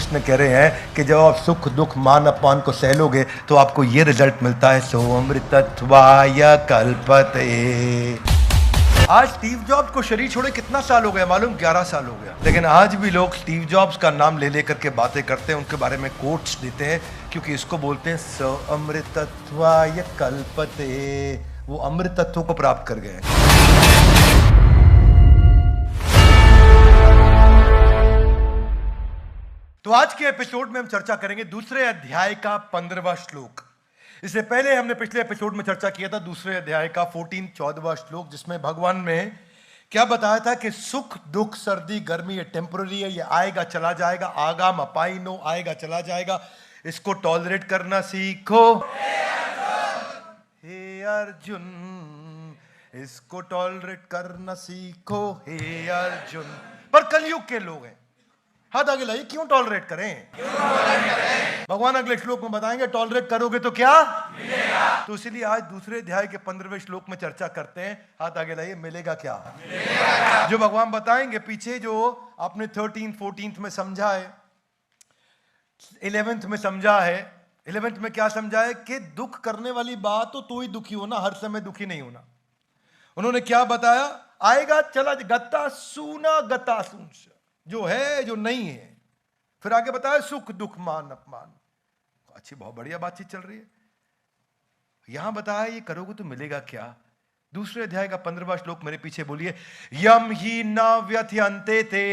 कृष्ण कह रहे हैं कि जब आप सुख दुख मान अपमान को सह लोगे तो आपको ये रिजल्ट मिलता है, सो अमृतत्वाय कल्पते। आज स्टीव जॉब्स को शरीर छोड़े कितना साल हो गया मालूम? 11 साल हो गया। लेकिन आज भी लोग स्टीव जॉब्स का नाम ले लेकर के बातें करते हैं, उनके बारे में कोट्स देते हैं, क्योंकि इसको बोलते हैं स अमृतत्वाय कल्पते। वो अमृत तत्व को प्राप्त कर गए। तो आज के एपिसोड में हम चर्चा करेंगे दूसरे अध्याय का 15वां श्लोक। इससे पहले हमने पिछले एपिसोड में चर्चा किया था दूसरे अध्याय का 14वां श्लोक, जिसमें भगवान ने क्या बताया था कि सुख दुख सर्दी गर्मी ये टेम्पररी है, ये आएगा चला जाएगा, आगाम अपाइनो आएगा चला जाएगा, इसको टॉलरेट करना सीखो हे अर्जुन, इसको टॉलरेट करना सीखो हे अर्जुन। पर कलयुग के लोग हैं, हाथ आगे लाइए, क्यों टॉलरेट करें? भगवान अगले श्लोक में बताएंगे टॉलरेट करोगे तो क्या मिलेगा। तो इसलिए आज दूसरे अध्याय के 15वें श्लोक में चर्चा करते हैं। हाथ आगे लाइए, मिलेगा क्या? मिलेगा। जो भगवान बताएंगे पीछे जो आपने 13, 14 में समझा है, 11th में समझा है। 11th में क्या समझा है कि दुख करने वाली बात तो ही दुखी होना, हर समय दुखी नहीं होना। उन्होंने क्या बताया? आएगा चला गता सूना गता सून, जो है जो नहीं है। फिर आगे बताया सुख दुख मान अपमान। अच्छी बहुत बढ़िया बातचीत चल रही है। यहां बताया ये करोगे तो मिलेगा क्या। दूसरे अध्याय का 15वां श्लोक मेरे पीछे बोलिए, यम ही न व्यथयन्ते ते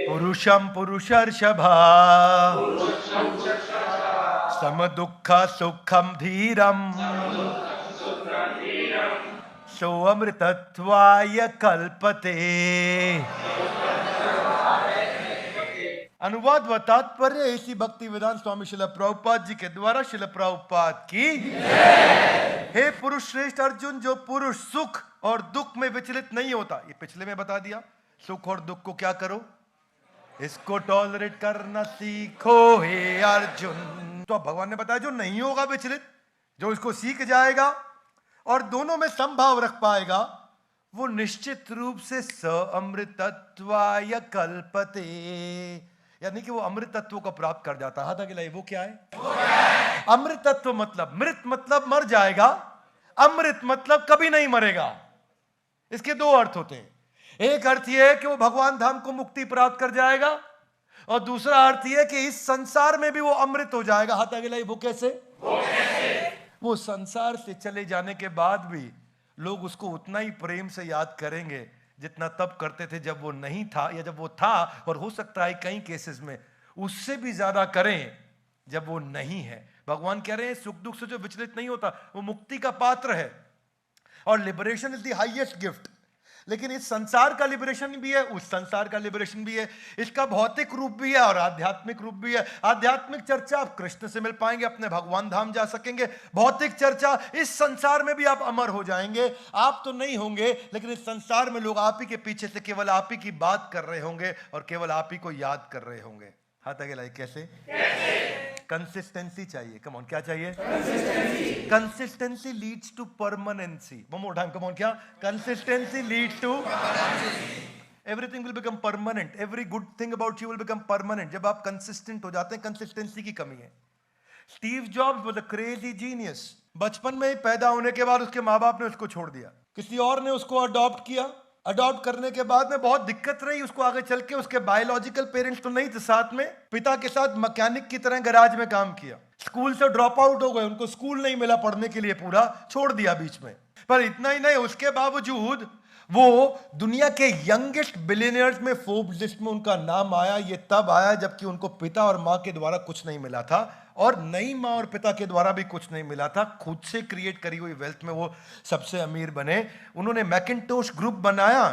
पुरुषम पुरुषर्षभा सम दुख सुखम धीरम सो अमृतत्वाय कल्पते। अनुवाद व तात्पर्य इसी भक्ति वेदांत स्वामी श्रील प्रभुपाद जी के द्वारा श्रील प्रभुपाद की। हे पुरुष श्रेष्ठ अर्जुन, जो पुरुष सुख और दुख में विचलित नहीं होता, ये पिछले में बता दिया, सुख और दुख को क्या करो, इसको टॉलरेट करना सीखो हे अर्जुन। तो भगवान ने बताया जो नहीं होगा विचलित, जो इसको सीख जाएगा और दोनों में संभाव रख पाएगा, वो निश्चित रूप से स अमृतत्वाय कल्पते, यानी कि वो अमृत तत्व को प्राप्त कर जाता है। हाथ आगे लाइए, वो क्या है? अमृत तत्व मतलब मृत मतलब मर जाएगा, अमृत मतलब कभी नहीं मरेगा। इसके दो अर्थ होते हैं। एक अर्थ यह है कि वो भगवान धाम को मुक्ति प्राप्त कर जाएगा, और दूसरा अर्थ यह है कि इस संसार में भी वो अमृत हो जाएगा। हाथ आगे लाइए, वो कैसे? वो संसार से चले जाने के बाद भी लोग उसको उतना ही प्रेम से याद करेंगे जितना तब करते थे जब वो नहीं था, या जब वो था, और हो सकता है कई केसेस में उससे भी ज्यादा करें जब वो नहीं है। भगवान कह रहे हैं सुख दुख से जो विचलित नहीं होता वो मुक्ति का पात्र है, और liberation is the highest gift. लेकिन इस संसार का लिबरेशन भी है, उस संसार का लिबरेशन भी है, इसका भौतिक रूप भी है और आध्यात्मिक रूप भी है। आध्यात्मिक चर्चा आप कृष्ण से मिल पाएंगे, अपने भगवान धाम जा सकेंगे। भौतिक चर्चा इस संसार में भी आप अमर हो जाएंगे। आप तो नहीं होंगे, लेकिन इस संसार में लोग आप ही के पीछे से केवल आप ही की बात कर रहे होंगे और केवल आप ही को याद कर रहे होंगे। हाथ आगे लाइए, कैसे? कंसिस्टेंसी चाहिए। कम ऑन, क्या चाहिए? Consistency leads to permanency. One more time, come on, क्या? Consistency leads to everything will become permanent. Every good thing about you will become permanent जब आप कंसिस्टेंट हो जाते हैं। कंसिस्टेंसी की कमी है। Steve jobs was a crazy genius. बचपन में ही पैदा होने के बाद उसके माँ बाप ने उसको छोड़ दिया, किसी और ने उसको अडॉप्ट किया। अडॉप्ट करने के बाद में बहुत दिक्कत रही उसको आगे चल के। उसके बायोलॉजिकल पेरेंट्स तो नहीं थे साथ में, पिता के साथ मैकेनिक की तरह गैराज में काम किया। स्कूल से ड्रॉप आउट हो गए, उनको स्कूल नहीं मिला पढ़ने के लिए, पूरा छोड़ दिया बीच में। पर इतना ही नहीं, उसके बावजूद वो दुनिया के यंगेस्ट बिलियनियर्स में फोर्ब्स लिस्ट में उनका नाम आया। ये तब आया जबकि उनको पिता और माँ के द्वारा कुछ नहीं मिला था, और नई माँ और पिता के द्वारा भी कुछ नहीं मिला था। खुद से क्रिएट करी हुई वेल्थ में वो सबसे अमीर बने। उन्होंने मैकिन्टोश ग्रुप बनाया,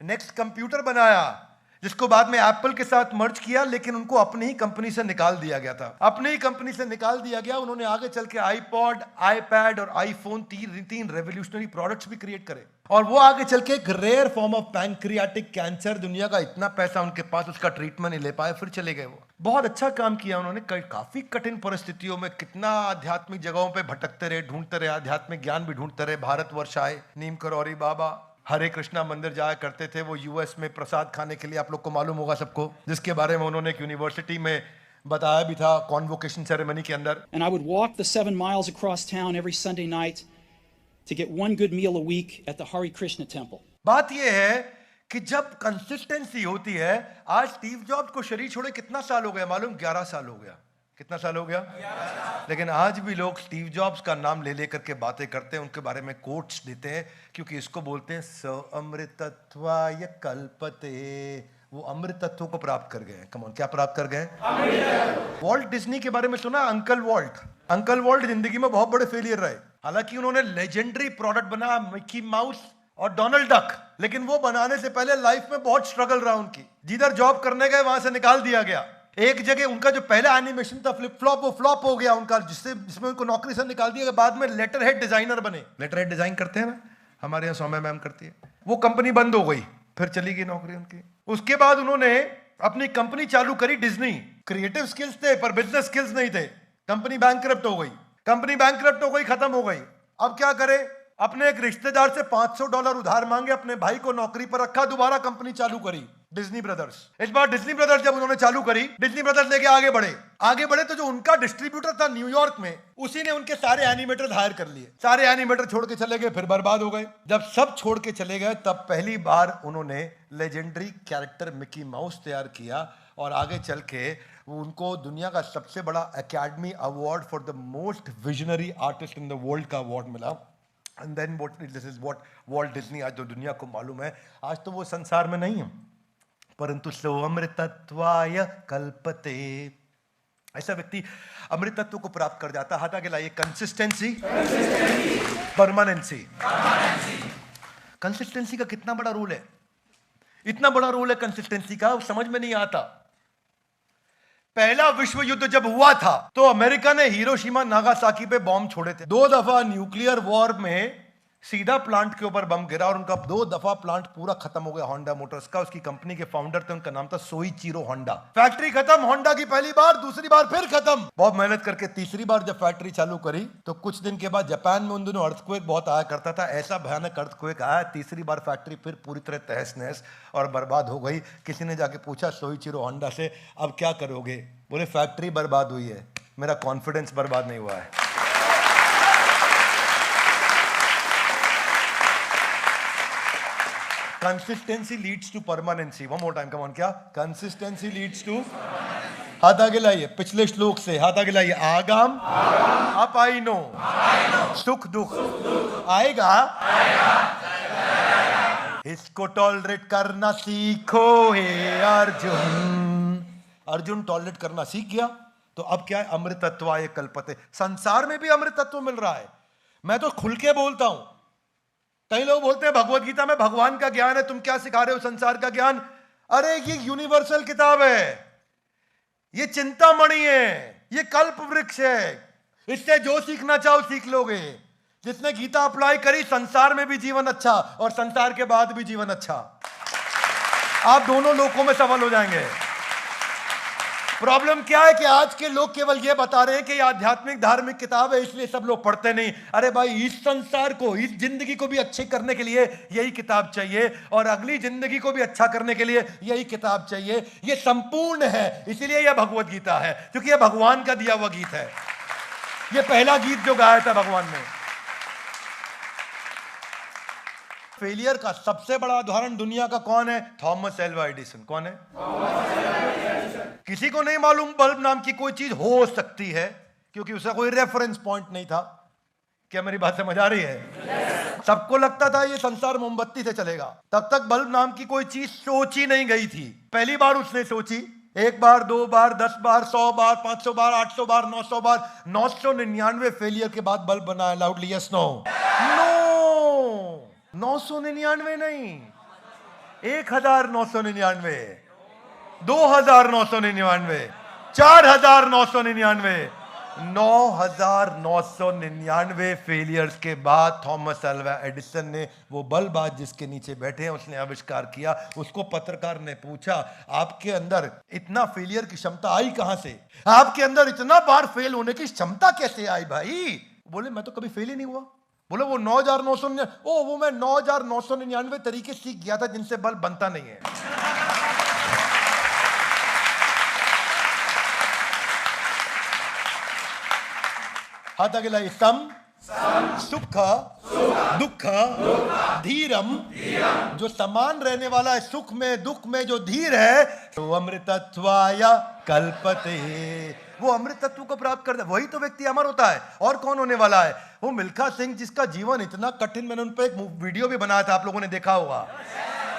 नेक्स्ट कंप्यूटर बनाया, जिसको बाद में एप्पल के साथ मर्ज किया, लेकिन उनको अपनी ही कंपनी से निकाल दिया गया था। अपनी ही कंपनी से निकाल दिया गया। उन्होंने आगे चल के आईपॉड, आईपैड और आईफोन, तीन रेवोल्यूशनरी प्रोडक्ट्स भी क्रिएट करे, और वो आगे चल के एक rare form of pancreatic cancer, दुनिया का इतना पैसा उनके पास, उसका ट्रीटमेंट नहीं ले पाए, फिर चले गए। वो बहुत अच्छा काम किया उन्होंने। काफी कठिन परिस्थितियों में कितना आध्यात्मिक जगहों पे भटकते रहे, ढूंढते रहे, आध्यात्मिक ज्ञान भी ढूंढते रहे। भारतवर्ष आए, नीम करौरी बाबा, हरे कृष्णा मंदिर जाया करते थे वो यूएस में प्रसाद खाने के लिए, आप लोग को मालूम होगा सबको, जिसके बारे में उन्होंने एक यूनिवर्सिटी में बताया भी था कॉन्वोकेशन सेरेमनी के अंदर। And I would walk the 7 miles across town every Sunday night to get one good meal a week at the Hare Krishna temple. बात यह है कि जब कंसिस्टेंसी होती है, आज स्टीव जॉब्स को शरीर छोड़े कितना साल हो गया मालूम? 11 साल हो गया। कितना साल हो गया? 11 साल। लेकिन आज भी लोग स्टीव जॉब्स का नाम ले लेकर के बातें करते हैं, उनके बारे में कोट्स देते हैं, क्योंकि इसको बोलते हैं स अमृतत्वाय कल्पते। वो अमृत तत्वों को प्राप्त कर गए। कम ऑन, क्या प्राप्त कर गए? वॉल्ट डिज्नी के बारे में सुना? Uncle vault. अंकल वॉल्ट जिंदगी में बहुत बड़े फेलियर रहे। हालांकि उन्होंने लेजेंडरी प्रोडक्ट बनाया मिकी माउस और डोनाल्ड डक, लेकिन वो बनाने से पहले लाइफ में बहुत स्ट्रगल रहा उनकी। जिधर जॉब करने गए वहां से निकाल दिया गया। एक जगह उनका जो पहला एनिमेशन था फ्लिप फ्लॉप, वो फ्लॉप हो गया उनका, जिसमें उनको नौकरी से निकाल दिया गया। बाद में लेटर हेड डिजाइनर बने। लेटर हेड डिजाइन करते हैं ना, हमारे यहाँ सौम्या मैम करती है। वो कंपनी बंद हो गई, फिर चली गई नौकरी उनकी। उसके बाद उन्होंने अपनी कंपनी चालू करी डिज्नी। क्रिएटिव स्किल्स थे पर बिजनेस स्किल्स नहीं थे। कंपनी बैंकरप्ट हो गई। कंपनी बैंकरप्ट हो गई, खत्म हो गई। अब क्या करे? अपने एक रिश्तेदार से $500 उधार मांगे, अपने भाई को नौकरी पर रखा, दोबारा कंपनी चालू करी डिज्नी ब्रदर्स। इस बार डिज्नी ब्रदर्स जब उन्होंने चालू करी, डिज्नी ब्रदर्स लेके आगे बढ़े तो जो उनका डिस्ट्रीब्यूटर था न्यूयॉर्क में, उसी ने उनके सारे एनिमेटर हायर कर लिए। सारे एनिमेटर छोड़ के चले गए, फिर बर्बाद हो गए। जब सब छोड़ के चले गए, तब पहली बार उन्होंने लेजेंडरी कैरेक्टर मिकी माउस तैयार किया, और आगे चल के उनको दुनिया का सबसे बड़ा academy award for the most visionary artist in the world का अवार्ड मिला। And then this is what Walt Disney आज जो दुनिया को मालूम है। आज तो वो संसार में नहीं है, परंतु सो अमृतत्वाय कल्पते। ऐसा व्यक्ति अमृत तत्व को प्राप्त कर जाता। हाथ आगे लाइए। Consistency, permanency. कंसिस्टेंसी का कितना बड़ा रोल है, इतना बड़ा रोल है कंसिस्टेंसी का, समझ में नहीं आता। पहला विश्व युद्ध जब हुआ था तो अमेरिका ने हिरोशिमा नागासाकी पे बॉम्ब छोड़े थे। 2 दफा न्यूक्लियर वॉर में सीधा प्लांट के ऊपर बम गिरा और उनका 2 दफा प्लांट पूरा खत्म हो गया। होंडा मोटर्स का, उसकी कंपनी के फाउंडर थे, उनका नाम था सोइचिरो होंडा। फैक्ट्री खत्म होंडा की पहली बार, दूसरी बार फिर खत्म। बहुत मेहनत करके तीसरी बार जब फैक्ट्री चालू करी तो कुछ दिन के बाद जापान में उन दिनों अर्थक्वेक बहुत आया करता था। ऐसा भयानक अर्थक्वेक आया, तीसरी बार फैक्ट्री फिर पूरी तरह तहस नहस और बर्बाद हो गई। किसी ने जाके पूछा सोइचिरो होंडा से, अब क्या करोगे? बोले फैक्ट्री बर्बाद हुई है, मेरा कॉन्फिडेंस बर्बाद नहीं हुआ है। Consistency leads to permanency. One more time, come on. क्या? Consistency leads to. हाथ आगे लाइए पिछले श्लोक से, हाथ आगे लाइए। आगाम अपाइनो, सुख दुख आएगा, इसको टॉलरेट करना सीखो हे अर्जुन। अर्जुन टॉलरेट करना सीख गया तो अब क्या है? अमृतत्वाय कल्पते। संसार में भी अमृत तत्व मिल रहा है। मैं तो खुल के बोलता हूं। कई लोग बोलते हैं भगवत गीता में भगवान का ज्ञान है, तुम क्या सिखा रहे हो संसार का ज्ञान? अरे ये यूनिवर्सल किताब है, ये चिंतामणि है, ये कल्प वृक्ष है। इससे जो सीखना चाहो सीख लोगे। जिसने गीता अप्लाई करी, संसार में भी जीवन अच्छा और संसार के बाद भी जीवन अच्छा। आप दोनों लोकों में सफल हो जाएंगे। प्रॉब्लम क्या है कि आज के लोग केवल ये बता रहे हैं कि ये आध्यात्मिक धार्मिक किताब है इसलिए सब लोग पढ़ते नहीं। अरे भाई, इस संसार को, इस जिंदगी को भी अच्छी करने के लिए यही किताब चाहिए, और अगली जिंदगी को भी अच्छा करने के लिए यही किताब चाहिए। ये संपूर्ण है, इसीलिए यह भगवत गीता है, क्योंकि यह भगवान का दिया हुआ गीत है। यह पहला गीत जो गाया था भगवान ने। फेलियर का सबसे बड़ा उदाहरण दुनिया का कौन है? Thomas Alva Edison. कौन है? किसी को नहीं मालूम बल्ब नाम की कोई चीज हो सकती है, क्योंकि उसका कोई रेफरेंस पॉइंट नहीं था। क्या मेरी बात समझ आ रही है? सबको लगता था ये संसार मोमबत्ती से चलेगा। तब तक बल्ब नाम की कोई चीज सोची नहीं गई थी। पहली बार उसने सोची, 1 बार, 2 बार, 10 बार, 100 बार, 500 बार, 800 बार, 900 बार, 999 फेलियर के बाद बल्ब बनाया। Loudly yes no? नो, 999 नहीं, 1999, 2999, 4999, 9999 फेलियर्स के बाद थॉमस एल्वा एडिसन ने वो बल्ब आज जिसके नीचे बैठे हैं उसने आविष्कार किया। उसको पत्रकार ने पूछा, आपके अंदर इतना फेलियर की क्षमता आई कहां से? आपके अंदर इतना बार फेल होने की क्षमता कैसे आई भाई? बोले, मैं तो कभी फेल ही नहीं हुआ, बोलो वो 9,999, ओ वो मैं 9,999 तरीके सीख गया था जिनसे बल्ब बनता नहीं है। हाथ आगे लाइए। सम सुख दुख धीरम, जो समान रहने वाला है सुख में दुख में, जो धीर है, तो अमृतत्वाय कल्पते, वो अमृत तत्व को प्राप्त करता है, वही तो व्यक्ति अमर होता है। और कौन होने वाला है? वो मिल्खा सिंह, जिसका जीवन इतना कठिन, मैंने उन पर एक वीडियो भी बनाया था, आप लोगों ने देखा होगा,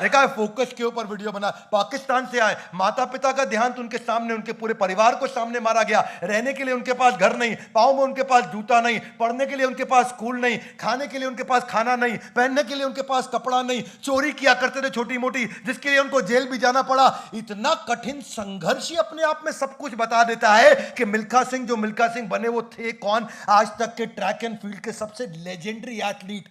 देखा है, फोकस के ऊपर वीडियो बना। पाकिस्तान से आए, माता पिता का देहांत उनके सामने, उनके पूरे परिवार को सामने मारा गया। रहने के लिए उनके पास घर नहीं, पाँव में उनके पास जूता नहीं, पढ़ने के लिए उनके पास स्कूल नहीं, खाने के लिए उनके पास खाना नहीं, पहनने के लिए उनके पास कपड़ा नहीं, चोरी किया करते थे छोटी मोटी, जिसके लिए उनको जेल भी जाना पड़ा। इतना कठिन संघर्ष ही अपने आप में सब कुछ बता देता है कि मिल्खा सिंह जो मिल्खा सिंह बने वो थे कौन? आज तक के ट्रैक एंड फील्ड के सबसे लेजेंडरी एथलीट।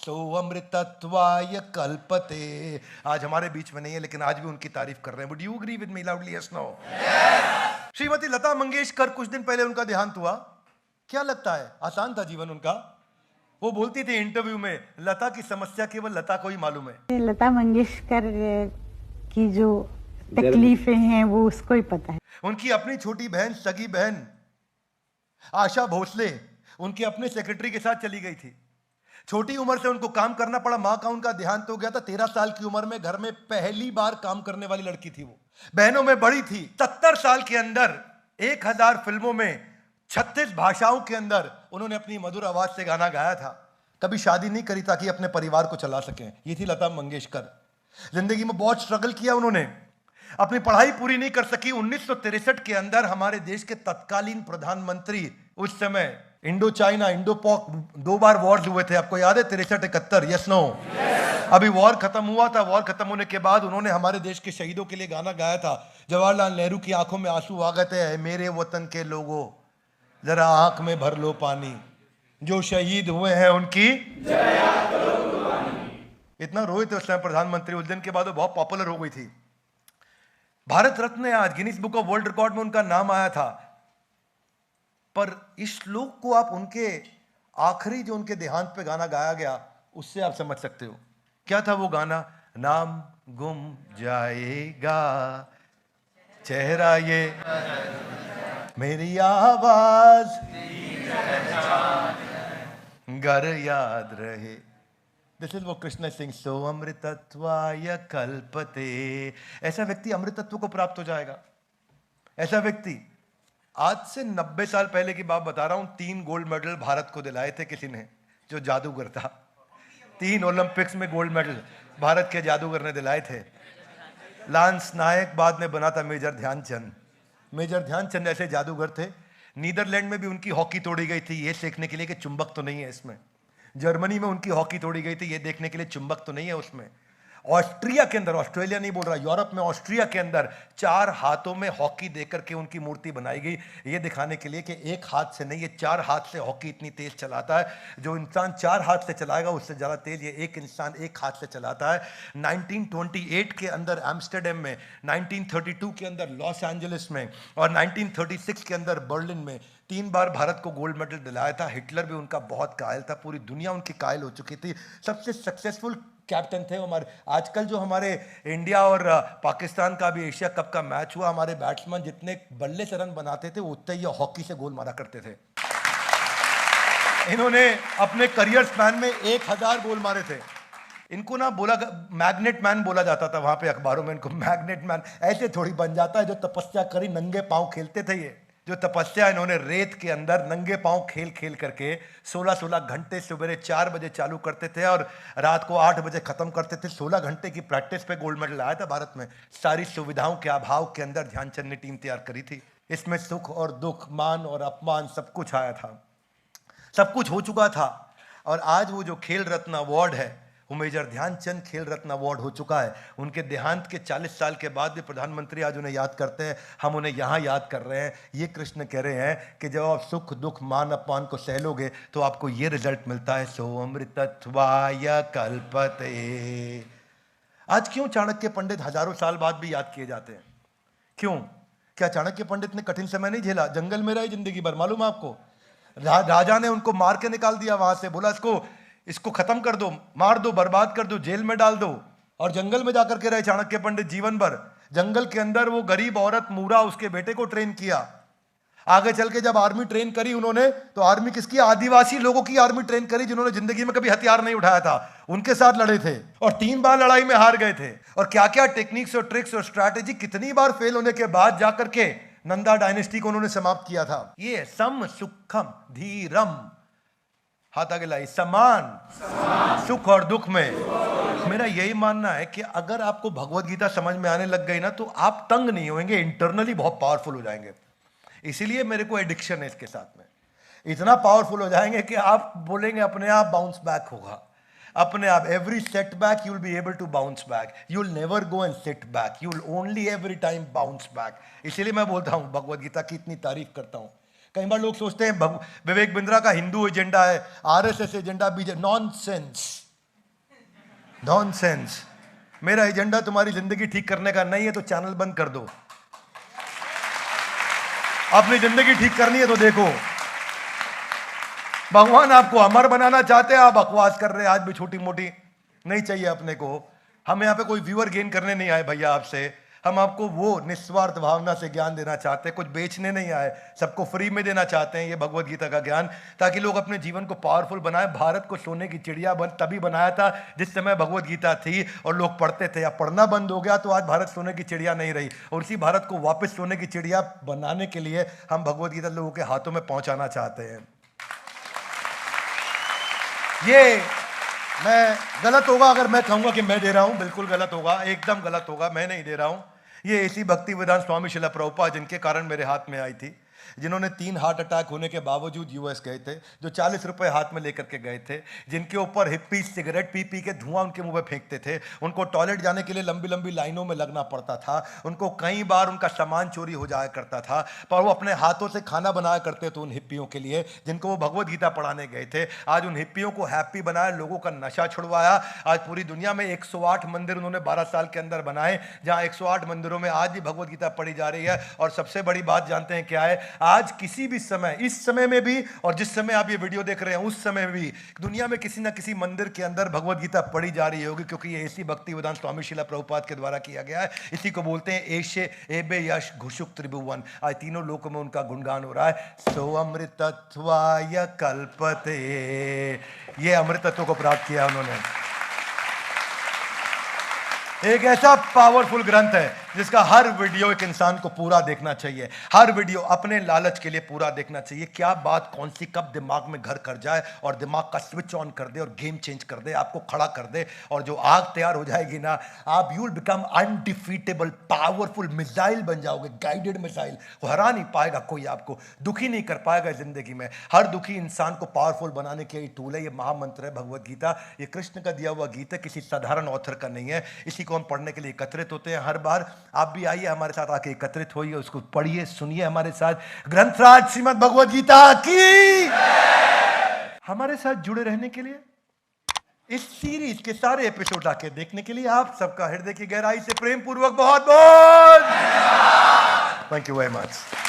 सो अमृतत्वाय कल्पते, आज हमारे बीच में नहीं है, लेकिन आज भी उनकी तारीफ कर रहे हैं। Would you agree with me loudly? Yes no? Shrimati Lata Mangeshkar, कुछ दिन पहले उनका देहांत हुआ। क्या लगता है आसान था जीवन उनका? वो बोलती थी इंटरव्यू में, लता की समस्या केवल लता को ही मालूम है। लता मंगेशकर की जो तकलीफें हैं वो उसको ही पता है। उनकी अपनी छोटी बहन, सगी बहन आशा भोसले, उनके अपने सेक्रेटरी के साथ चली गई थी। छोटी उम्र से उनको काम करना पड़ा। मां का उनका देहांत हो गया था 13 साल की उम्र में। घर में पहली बार काम करने वाली लड़की थी वो। बहनों में बड़ी थी। 70 साल के अंदर 1000 फिल्मों में 36 भाषाओं के अंदर उन्होंने अपनी मधुर आवाज से गाना गाया था। कभी शादी नहीं करी ताकि अपने परिवार को चला सकें। ये थी लता मंगेशकर। जिंदगी में बहुत स्ट्रगल किया उन्होंने। अपनी पढ़ाई पूरी नहीं कर सकी। 1963 के अंदर हमारे देश के तत्कालीन प्रधानमंत्री, उस समय इंडो चाइना, इंडो पॉक 2 बार वॉर्स हुए थे, आपको याद है? 63-71, यस नो? अभी वॉर खत्म हुआ था। वॉर खत्म होने के बाद उन्होंने हमारे देश के शहीदों के लिए गाना गाया था। जवाहरलाल नेहरू की आंखों में आंसू आ गए थे। मेरे वतन के लोगों, जरा आंख में भर लो पानी, जो शहीद हुए हैं उनकी इतना रोए थे उस समय प्रधानमंत्री। उस दिन के बाद वो बहुत पॉपुलर हो गई थी। भारत रत्न आज Guinness book of world record में उनका नाम आया था। पर इस श्लोक को आप उनके आखिरी जो उनके देहांत पे गाना गाया गया, उससे आप समझ सकते हो क्या था वो गाना। नाम गुम जाएगा चेहरा ये, मेरी आवाज घर याद रहे। दिस इज वो कृष्ण सिंह। सो अमृतत्वाय कल्पते। ऐसा व्यक्ति अमृतत्व को प्राप्त हो जाएगा। ऐसा व्यक्ति, आज से 90 साल पहले की बात बता रहा हूं, 3 गोल्ड मेडल भारत को दिलाए थे किसी ने, जो जादूगर था। 3 ओलंपिक्स में गोल्ड मेडल भारत के जादूगर ने दिलाए थे। लांस नायक बाद में बना था मेजर ध्यानचंद। मेजर ध्यानचंद ऐसे जादूगर थे। नीदरलैंड में भी उनकी हॉकी तोड़ी गई थी, ये देखने के लिए कि चुंबक तो नहीं है इसमें। जर्मनी में उनकी हॉकी तोड़ी गई थी, ये देखने के लिए चुंबक तो नहीं है उसमें। ऑस्ट्रिया के अंदर, ऑस्ट्रेलिया नहीं बोल रहा, यूरोप में ऑस्ट्रिया के अंदर 4 हाथों में हॉकी देकर के उनकी मूर्ति बनाई गई, ये दिखाने के लिए कि एक हाथ से नहीं, ये 4 हाथ से हॉकी इतनी तेज चलाता है। जो इंसान 4 हाथ से चलाएगा उससे ज्यादा तेज ये एक इंसान एक हाथ से चलाता है। 1928 के अंदर एम्स्टरडेम में, 1932 के अंदर लॉस एंजलिस में और 1936 के अंदर बर्लिन में 3 बार भारत को गोल्ड मेडल दिलाया था। हिटलर भी उनका बहुत कायल था, पूरी दुनिया उनकी कायल हो चुकी थी। सबसे सक्सेसफुल कैप्टन थे हमारे। आजकल जो हमारे इंडिया और पाकिस्तान का भी एशिया कप का मैच हुआ, हमारे बैट्समैन जितने बल्ले से रन बनाते थे उतने ही हॉकी से गोल मारा करते थे। इन्होंने अपने करियर स्पैन में 1000 गोल मारे थे। इनको ना बोला, मैग्नेट मैन बोला जाता था वहां पे अखबारों में इनको। मैग्नेट मैन ऐसे थोड़ी बन जाता है, जो तपस्या करी नंगे पांव खेलते थे ये। जो तपस्या इन्होंने रेत के अंदर नंगे पांव खेल खेल करके 16-16 घंटे, सुबह 4 बजे चालू करते थे और रात को 8 बजे खत्म करते थे। 16 घंटे की प्रैक्टिस पे गोल्ड मेडल आया था भारत में। सारी सुविधाओं के अभाव के अंदर ध्यानचंद ने टीम तैयार करी थी। इसमें सुख और दुख, मान और अपमान सब कुछ आया था, सब कुछ हो चुका था। और आज वो जो खेल रत्न अवार्ड है, वो मेजर ध्यानचंद खेल रत्न अवार्ड हो चुका है। उनके देहांत के 40 साल के बाद भी प्रधानमंत्री आज उन्हें याद करते हैं, हम उन्हें यहाँ याद कर रहे हैं। ये कृष्ण कह रहे हैं कि जब आप सुख दुख मान अपमान को सह लोगे तो आपको ये रिजल्ट मिलता है। सो अमृतत्वाय कल्पते। आज क्यों चाणक्य पंडित हजारों साल बाद भी याद किए जाते हैं? क्यों? क्या चाणक्य पंडित ने कठिन समय नहीं झेला? जंगल में रहे जिंदगी भर, मालूम है आपको? राजा ने उनको मार के निकाल दिया वहां से, बोला इसको खत्म कर दो, मार दो, बर्बाद कर दो, जेल में डाल दो। और जंगल में जाकर के रहे चाणक्य पंडित जीवन भर। जंगल के अंदर वो गरीब औरत मूरा उसके बेटे को ट्रेन किया। आगे चल के जब आर्मी ट्रेन करी उन्होंने, तो आर्मी किसकी? आदिवासी लोगों की आर्मी ट्रेन करी जिन्होंने जिंदगी में कभी हथियार नहीं उठाया था, उनके साथ लड़े थे और 3 बार लड़ाई में हार गए थे। और क्या क्या टेक्निक्स और ट्रिक्स और स्ट्रैटेजी, कितनी बार फेल होने के बाद जाकर के नंदा डायनेस्टी को उन्होंने समाप्त किया था। ये सम सुखम धीरम, हाथ आगे लाई, समान सुख और दुख में। मेरा यही मानना है कि अगर आपको भगवत गीता समझ में आने लग गई ना, तो आप तंग नहीं होंगे, इंटरनली बहुत पावरफुल हो जाएंगे। इसीलिए मेरे को एडिक्शन है इसके साथ में। इतना पावरफुल हो जाएंगे कि आप बोलेंगे अपने आप बाउंस बैक होगा, अपने आप। Every setback you will be able to bounce back, you will never go and sit back, you will only every time bounce back. इसीलिए मैं बोलता हूं, भगवत गीता की इतनी तारीफ करता हूं। कई बार लोग सोचते हैं विवेक बिंद्रा का हिंदू एजेंडा है, RSS agenda, BJP. Nonsense, nonsense. मेरा एजेंडा तुम्हारी जिंदगी ठीक करने का नहीं है तो चैनल बंद कर दो। अपनी जिंदगी ठीक करनी है तो देखो, भगवान आपको अमर बनाना चाहते हैं, आप बकवास कर रहे हैं आज भी छोटी मोटी। नहीं चाहिए अपने को। हम यहाँ पे कोई व्यूअर गेन करने नहीं आए भैया आपसे, हम आपको वो निस्वार्थ भावना से ज्ञान देना चाहते हैं, कुछ बेचने नहीं आए, सबको फ्री में देना चाहते हैं ये भगवत गीता का ज्ञान, ताकि लोग अपने जीवन को पावरफुल बनाए। भारत को सोने की चिड़िया तभी बनाया था जिस समय भगवत गीता थी और लोग पढ़ते थे। अब पढ़ना बंद हो गया तो आज भारत सोने की चिड़िया नहीं रही, और उसी भारत को वापस सोने की चिड़िया बनाने के लिए हम भगवत गीता लोगों के हाथों में पहुंचाना चाहते हैं। ये मैं गलत होगा अगर मैं कहूंगा कि मैं दे रहा हूं, बिल्कुल गलत होगा, एकदम गलत होगा, मैं नहीं दे रहा हूं। ये ऐसी भक्ति वेदांत स्वामी शिला प्रभुपाद जिनके कारण मेरे हाथ में आई थी, जिन्होंने 3 हार्ट अटैक होने के बावजूद यूएस गए थे, जो 40 रुपए हाथ में लेकर के गए थे, जिनके ऊपर हिप्पी सिगरेट पी पी के धुआं उनके मुंह में फेंकते थे, उनको टॉयलेट जाने के लिए लंबी लंबी लाइनों में लगना पड़ता था, उनको कई बार उनका सामान चोरी हो जाया करता था, पर वो अपने हाथों से खाना बनाया करते थे उन हिप्पियों के लिए जिनको वो भगवत गीता पढ़ाने गए थे। आज उन हिप्पियों को हैप्पी बनाया, लोगों का नशा छुड़वाया। आज पूरी दुनिया में 108 मंदिर उन्होंने 12 साल के अंदर बनाए, जहां 108 मंदिरों में आज भी भगवत गीता पढ़ी जा रही है। और सबसे बड़ी बात जानते हैं क्या है? आज किसी भी समय, इस समय में भी और जिस समय आप ये वीडियो देख रहे हैं उस समय में भी, दुनिया में किसी ना किसी मंदिर के अंदर भगवत गीता पढ़ी जा रही होगी, क्योंकि ये ऐसी भक्ति वेदांत स्वामी शिला प्रभुपाद के द्वारा किया गया है। इसी को बोलते हैं एशे एबे यश घुषुक त्रिभुवन। आज तीनों लोकों में उनका गुणगान हो रहा है। सो अमृतत्वाय कल्पते, ये अमृतत्व को प्राप्त किया उन्होंने। एक ऐसा पावरफुल ग्रंथ है जिसका हर वीडियो एक इंसान को पूरा देखना चाहिए, हर वीडियो अपने लालच के लिए पूरा देखना चाहिए। क्या बात कौन सी कब दिमाग में घर कर जाए और दिमाग का स्विच ऑन कर दे और गेम चेंज कर दे, आपको खड़ा कर दे, और जो आग तैयार हो जाएगी ना, आप you will become undefeatable, powerful missile बन जाओगे, गाइडेड मिसाइल। हरा नहीं पाएगा कोई, आपको दुखी नहीं कर पाएगा जिंदगी में। हर दुखी इंसान को पावरफुल बनाने के टूल है, ये महामंत्र है भगवत गीता। ये कृष्ण का दिया हुआ गीत है, किसी साधारण ऑथर का नहीं है। इसी को हम पढ़ने के लिए एकत्रित होते हैं हर बार। आप भी आइए हमारे साथ, आके एकत्रित होइए, उसको पढ़िए, सुनिए हमारे साथ। ग्रंथराज श्रीमद् भगवत गीता की। हमारे साथ जुड़े रहने के लिए, इस सीरीज के सारे एपिसोड आके देखने के लिए आप सबका हृदय की गहराई से प्रेम पूर्वक बहुत बहुत थैंक यू वेरी मच।